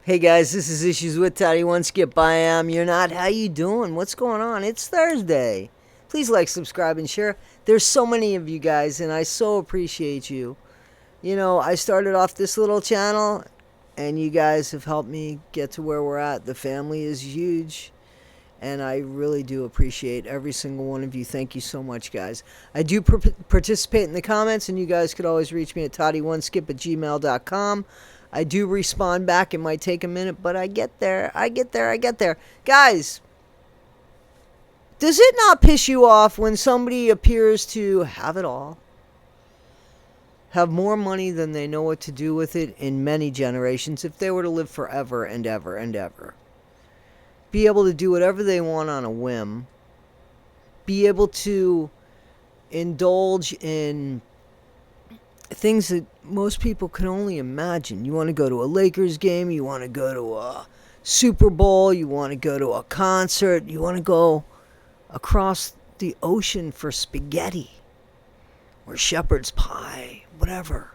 Hey guys, this is Issues with Toddy. One skip by am. You're not. How you doing? What's going on? It's Thursday. Please like, subscribe, and share. There's so many of you guys, and I so appreciate you. You know, I started off this little channel, and you guys have helped me get to where we're at. The family is huge, and I really do appreciate every single one of you. Thank you so much, guys. I do participate in the comments, and you guys could always reach me at toddy1skip@gmail.com. I do respond back. It might take a minute, but I get there. I get there. I get there. Guys, does it not piss you off when somebody appears to have it all, have more money than they know what to do with it in many generations, if they were to live forever and ever and ever? Be able to do whatever they want on a whim. Be able to indulge in things that most people can only imagine. You want to go to a Lakers game, you want to go to a Super Bowl, you want to go to a concert, you want to go across the ocean for spaghetti or shepherd's pie, whatever.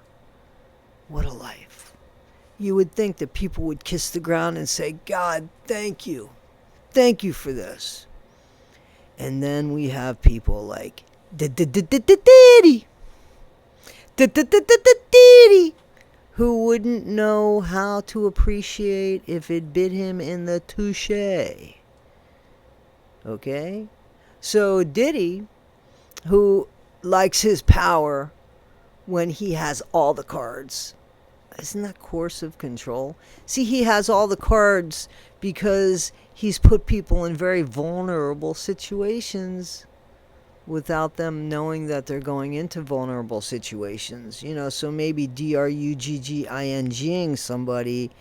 What a life. You would think that people would kiss the ground and say, God, thank you. Thank you for this. And then we have people like Diddy, who wouldn't know how to appreciate if it bit him in the touche. Okay? So Diddy, who likes his power when he has all the cards. Isn't that coercive control? See, he has all the cards because he's put people in very vulnerable situations without them knowing that they're going into vulnerable situations. You know, so maybe drugging somebody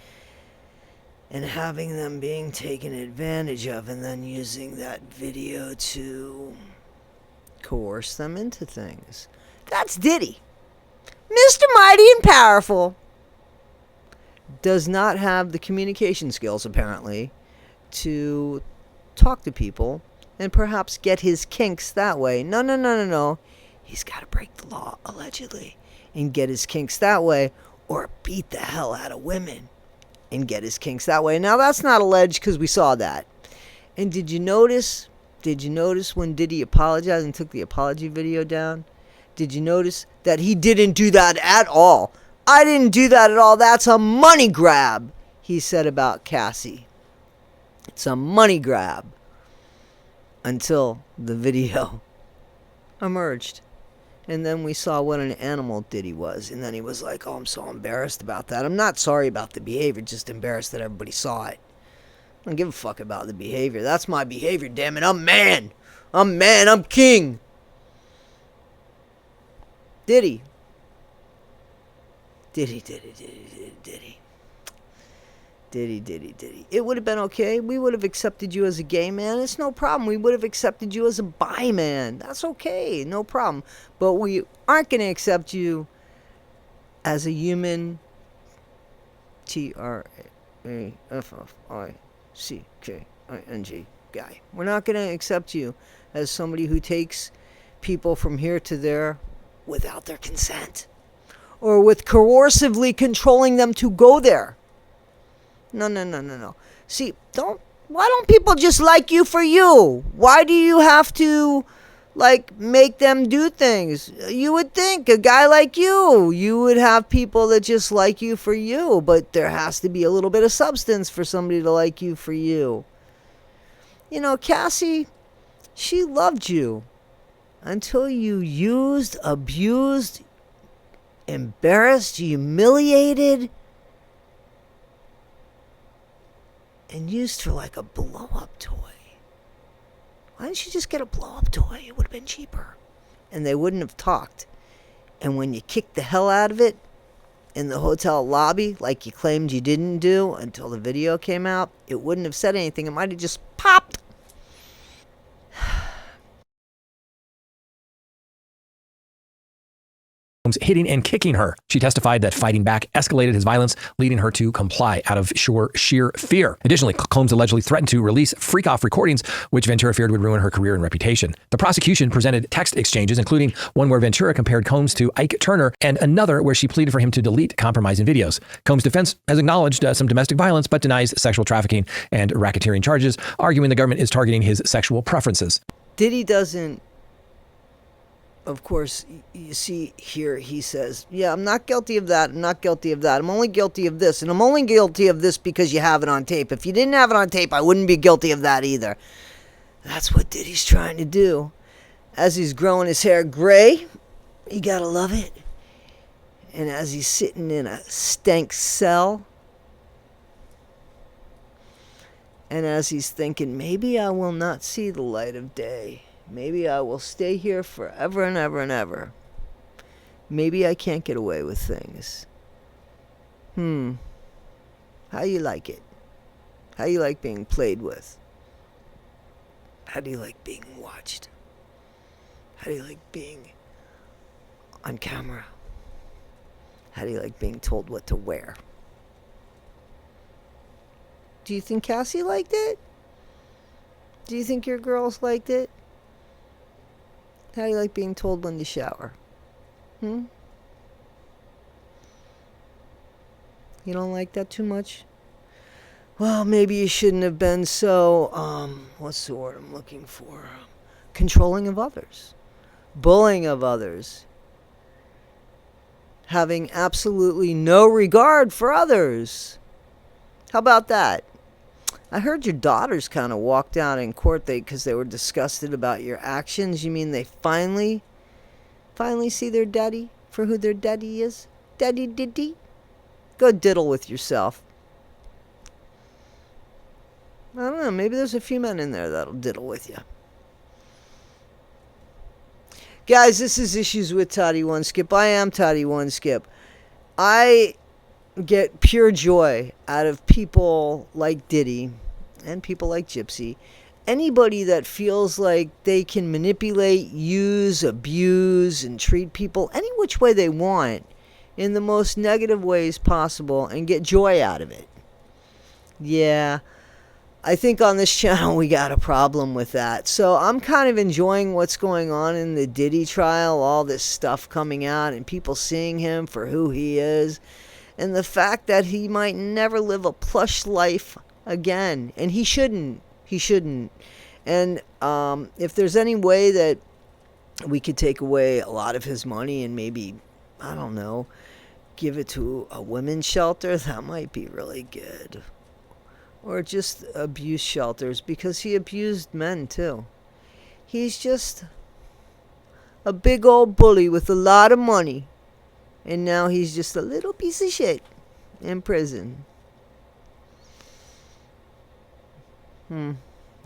and having them being taken advantage of and then using that video to coerce them into things. That's Diddy. Mr. Mighty and Powerful does not have the communication skills, apparently, to talk to people and perhaps get his kinks that way. No. He's got to break the law, allegedly, and get his kinks that way, or beat the hell out of women and get his kinks that way. Now, that's not alleged because we saw that. And did you notice when Diddy apologized and took the apology video down? Did you notice that he didn't do that at all? I didn't do that at all. That's a money grab, he said about Cassie. It's a money grab. Until the video emerged. And then we saw what an animal Diddy was. And then he was like, oh, I'm so embarrassed about that. I'm not sorry about the behavior, just embarrassed that everybody saw it. I don't give a fuck about the behavior. That's my behavior, damn it. I'm man. I'm king. Diddy. Diddy. It would have been okay. We would have accepted you as a gay man. It's no problem. We would have accepted you as a bi man. That's okay. No problem. But we aren't going to accept you as a human TRAFFICKING guy. We're not going to accept you as somebody who takes people from here to there without their consent or with coercively controlling them to go there. No. See, why don't people just like you for you? Why do you have to, make them do things? You would think a guy like you would have people that just like you for you, but there has to be a little bit of substance for somebody to like you for you. You know, Cassie, she loved you until you used, abused, embarrassed, humiliated, and used her like a blow-up toy. Why didn't she just get a blow-up toy? It would have been cheaper. And they wouldn't have talked. And when you kicked the hell out of it in the hotel lobby, like you claimed you didn't do until the video came out, it wouldn't have said anything. It might have just popped. hitting and kicking her. She testified that fighting back escalated his violence, leading her to comply out of sheer fear. Additionally, Combs allegedly threatened to release freak-off recordings, which Ventura feared would ruin her career and reputation. The prosecution presented text exchanges, including one where Ventura compared Combs to Ike Turner and another where she pleaded for him to delete compromising videos. Combs' defense has acknowledged some domestic violence, but denies sexual trafficking and racketeering charges, arguing the government is targeting his sexual preferences. Diddy doesn't, of course, you see here, he says, yeah, I'm not guilty of that, I'm not guilty of that, I'm only guilty of this, and I'm only guilty of this because you have it on tape. If you didn't have it on tape, I wouldn't be guilty of that either. That's what Diddy's trying to do. As he's growing his hair gray, you gotta love it. And as he's sitting in a stank cell, and as he's thinking, maybe I will not see the light of day. Maybe I will stay here forever and ever and ever. Maybe I can't get away with things. How you like it? How you like being played with? How do you like being watched? How do you like being on camera? How do you like being told what to wear? Do you think Cassie liked it? Do you think your girls liked it? How do you like being told when to shower? You don't like that too much? Well, maybe you shouldn't have been so, what's the word I'm looking for? Controlling of others. Bullying of others. Having absolutely no regard for others. How about that? I heard your daughters kind of walked out in court because they were disgusted about your actions. You mean they finally see their daddy for who their daddy is? Daddy Diddy? Go diddle with yourself. I don't know. Maybe there's a few men in there that'll diddle with you. Guys, this is Issues with Toddy One Skip. I am Toddy One Skip. I get pure joy out of people like Diddy and people like Gypsy. Anybody that feels like they can manipulate, use, abuse, and treat people any which way they want in the most negative ways possible and get joy out of it. Yeah, I think on this channel we got a problem with that. So I'm kind of enjoying what's going on in the Diddy trial, all this stuff coming out and people seeing him for who he is. And the fact that he might never live a plush life again. And he shouldn't. He shouldn't. And if there's any way that we could take away a lot of his money and maybe, I don't know, give it to a women's shelter, that might be really good. Or just abuse shelters, because he abused men too. He's just a big old bully with a lot of money. And now he's just a little piece of shit in prison. You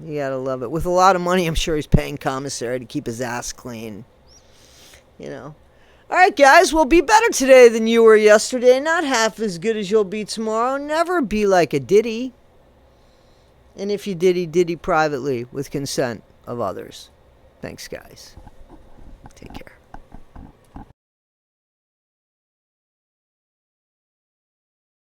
gotta love it. With a lot of money, I'm sure he's paying commissary to keep his ass clean. You know. Alright, guys. We'll be better today than you were yesterday. Not half as good as you'll be tomorrow. Never be like a Diddy. And if you Diddy privately with consent of others. Thanks, guys. Take care.